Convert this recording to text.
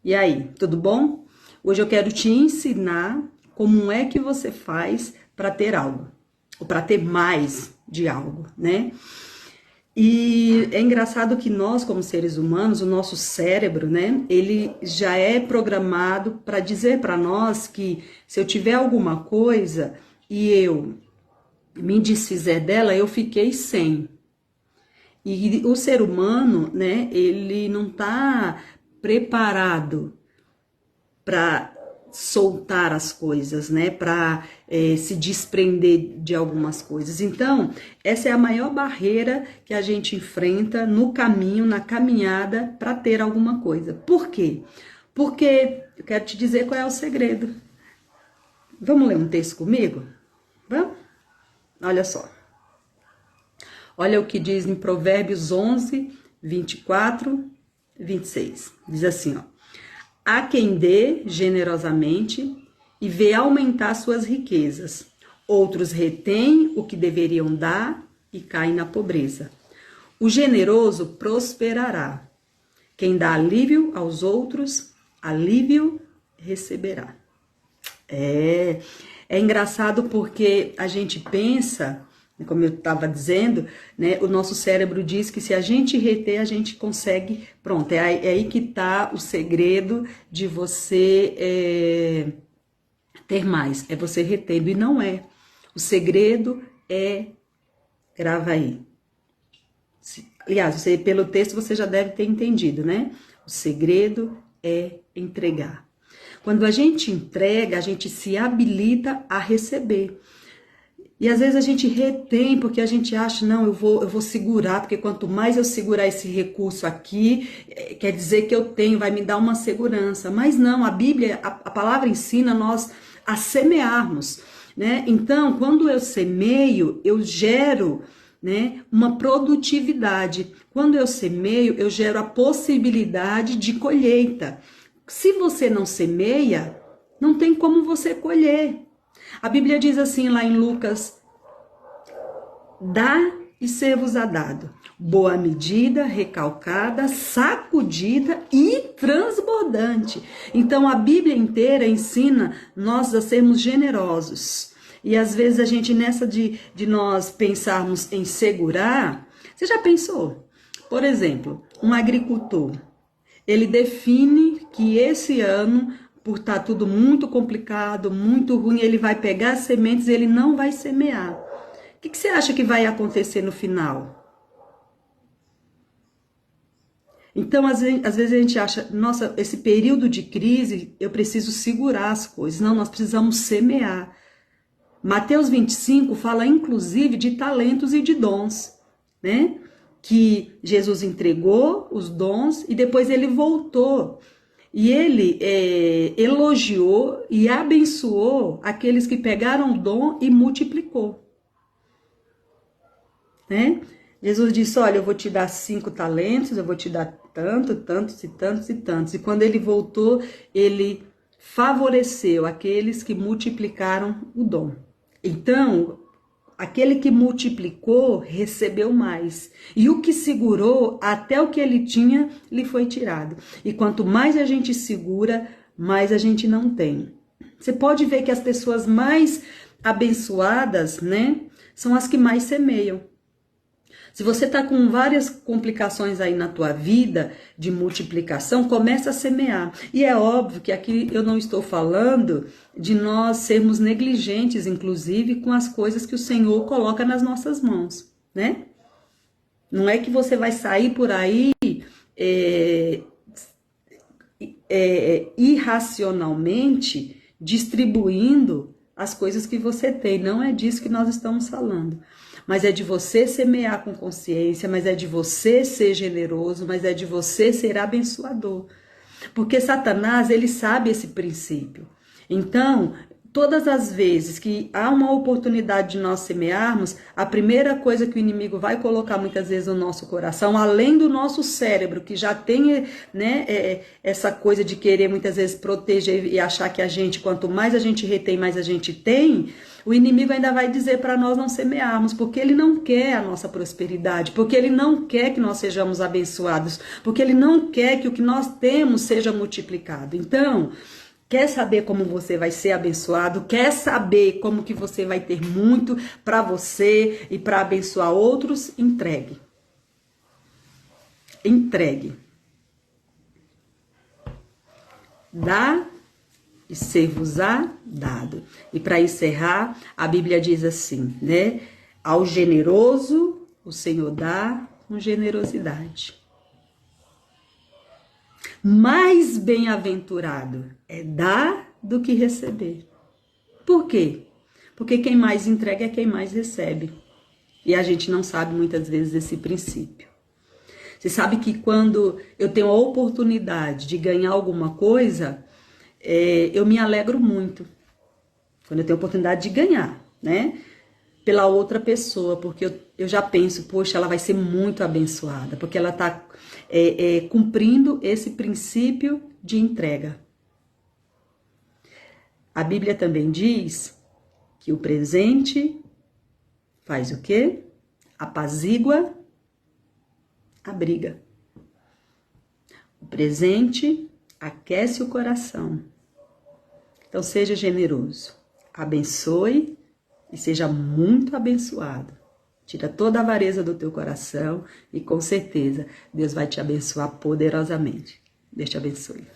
E aí, tudo bom? Hoje eu quero te ensinar como é que você faz para ter algo, ou para ter mais de algo, né? E é engraçado que nós, como seres humanos, o nosso cérebro, né, ele já é programado para dizer para nós que se eu tiver alguma coisa e eu me desfizer dela, eu fiquei sem. E o ser humano, né, ele não está preparado para soltar as coisas, né, para se desprender de algumas coisas. Então, essa é a maior barreira que a gente enfrenta no caminho, na caminhada para ter alguma coisa. Por quê? Porque eu quero te dizer qual é o segredo. Vamos ler um texto comigo? Vamos? Olha só. Olha o que diz em Provérbios 11, 24, 26. Diz assim, ó. Há quem dê generosamente e vê aumentar suas riquezas. Outros retêm o que deveriam dar e caem na pobreza. O generoso prosperará. Quem dá alívio aos outros, alívio receberá. É engraçado porque a gente pensa, como eu estava dizendo, né, o nosso cérebro diz que se a gente reter, a gente consegue, pronto, é aí que está o segredo de você ter mais, é você retendo, e não é. O segredo é, grava aí. Aliás, pelo texto você já deve ter entendido, né? O segredo é entregar. Quando a gente entrega, a gente se habilita a receber. E às vezes a gente retém porque a gente acha, não, eu vou segurar, porque quanto mais eu segurar esse recurso aqui, quer dizer que eu tenho, vai me dar uma segurança. Mas não, a Bíblia, a palavra ensina nós a semearmos, né? Então, quando eu semeio, eu gero, né, uma produtividade. Quando eu semeio, eu gero a possibilidade de colheita. Se você não semeia, não tem como você colher. A Bíblia diz assim lá em Lucas, dá e ser-vos-á dado, boa medida, recalcada, sacudida e transbordante. Então a Bíblia inteira ensina nós a sermos generosos. E às vezes a gente nessa de nós pensarmos em segurar, você já pensou? Por exemplo, um agricultor, ele define que esse ano, por estar tudo muito complicado, muito ruim, ele vai pegar as sementes e ele não vai semear. O que você acha que vai acontecer no final? Então, às vezes a gente acha, nossa, esse período de crise, eu preciso segurar as coisas. Não, nós precisamos semear. Mateus 25 fala, inclusive, de talentos e de dons, né? Que Jesus entregou os dons e depois ele voltou. E ele elogiou e abençoou aqueles que pegaram o dom e multiplicou. Né? Jesus disse, olha, eu vou te dar 5 talentos, eu vou te dar tantos e tantos e tantos. E quando ele voltou, ele favoreceu aqueles que multiplicaram o dom. Então, aquele que multiplicou recebeu mais. E o que segurou, até o que ele tinha, lhe foi tirado. E quanto mais a gente segura, mais a gente não tem. Você pode ver que as pessoas mais abençoadas, né, são as que mais semeiam. Se você está com várias complicações aí na tua vida de multiplicação, começa a semear. E é óbvio que aqui eu não estou falando de nós sermos negligentes, inclusive, com as coisas que o Senhor coloca nas nossas mãos, né? Não é que você vai sair por aí irracionalmente distribuindo as coisas que você tem. Não é disso que nós estamos falando. Mas é de você semear com consciência, mas é de você ser generoso, mas é de você ser abençoador. Porque Satanás, ele sabe esse princípio. Então, todas as vezes que há uma oportunidade de nós semearmos, a primeira coisa que o inimigo vai colocar muitas vezes no nosso coração, além do nosso cérebro, que já tem, né, essa coisa de querer muitas vezes proteger e achar que a gente, quanto mais a gente retém, mais a gente tem, o inimigo ainda vai dizer para nós não semearmos, porque ele não quer a nossa prosperidade, porque ele não quer que nós sejamos abençoados, porque ele não quer que o que nós temos seja multiplicado. Então, quer saber como você vai ser abençoado? Quer saber como que você vai ter muito para você e para abençoar outros? Entregue. Entregue. Dá e ser-vos-á dado. E para encerrar, a Bíblia diz assim, né? Ao generoso o Senhor dá com generosidade. Mais bem-aventurado é dar do que receber. Por quê? Porque quem mais entrega é quem mais recebe. E a gente não sabe muitas vezes esse princípio. Você sabe que quando eu tenho a oportunidade de ganhar alguma coisa, eu me alegro muito. Quando eu tenho a oportunidade de ganhar, né? Pela outra pessoa, porque eu já penso, poxa, ela vai ser muito abençoada, porque ela está cumprindo esse princípio de entrega. A Bíblia também diz que o presente faz o quê? Apazigua a briga. O presente aquece o coração. Então seja generoso, abençoe e seja muito abençoado. Tira toda a avareza do teu coração e com certeza Deus vai te abençoar poderosamente. Deus te abençoe.